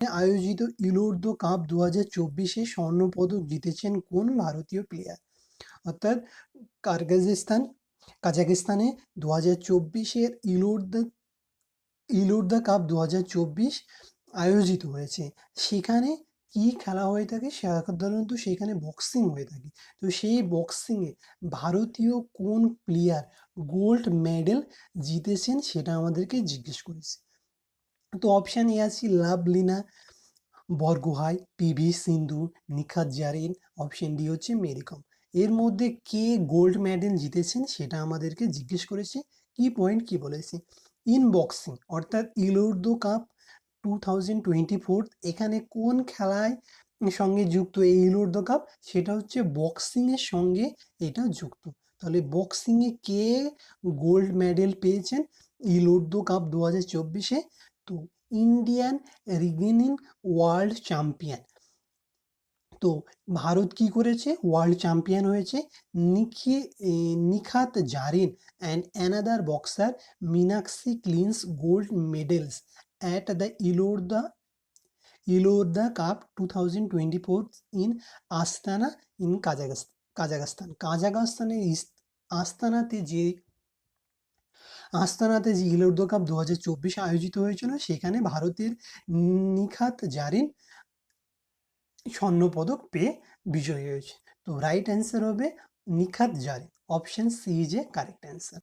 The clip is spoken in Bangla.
আয়োজিত ইলোর্দ কাপ 2024-এ স্বর্ণপদক জিতেছেন কোন ভারতীয় প্লেয়ার? অর্থাৎ কাজাকিস্তানে 2024-এর ইলোর্দ কাপ 2024 আয়োজিত হয়েছে। সেখানে কি খেলা হয়ে থাকে? সাধারণত সেখানে বক্সিং হয়ে থাকে। তো সেই বক্সিংয়ে ভারতীয় কোন প্লেয়ার গোল্ড মেডেল জিতেছেন সেটা আমাদেরকে জিজ্ঞেস করেছে। তো অপশান এ আছে লাভলিনা বরগোহাই, পিভি সিন্ধু, নিখাত জারিন। অপশন ডি হচ্ছে মেরি কম। এর মধ্যে কে গোল্ড মেডেল জিতেছেন সেটা আমাদেরকে জিজ্ঞেস করেছে। কি পয়েন্ট কি বলেছে? ইন বক্সিং অর্থাৎ ইলোর্দো কাপ 2024 এখানে কোন খেলায় সঙ্গে যুক্ত এই ইলোর্দো কাপ? সেটা হচ্ছে বক্সিং এর সঙ্গে এটা যুক্ত। তাহলে বক্সিং এ কে গোল্ড মেডেল পেয়েছেন ইলোর্দো কাপ 2024-এ? তো ইন্ডিয়ান রিগেনিং ওয়ার্ল্ড চ্যাম্পিয়ন। তো ভারত কি করেছে? ওয়ার্ল্ড চ্যাম্পিয়ন হয়েছে। Nikhat Zareen and another boxer Meenakshi clinch gold medals at the Elorda cup 2024 in Astana in কাজাখস্তানের আস্তানাতে যে ইলোর্দো কাপ 2024 আয়োজিত হয়েছিল সেখানে ভারতের নিখাত জারিন স্বর্ণপদক পেয়ে বিজয়ী হয়েছে। তো রাইট অ্যান্সার হবে Nikhat Zareen. Option C is a correct answer.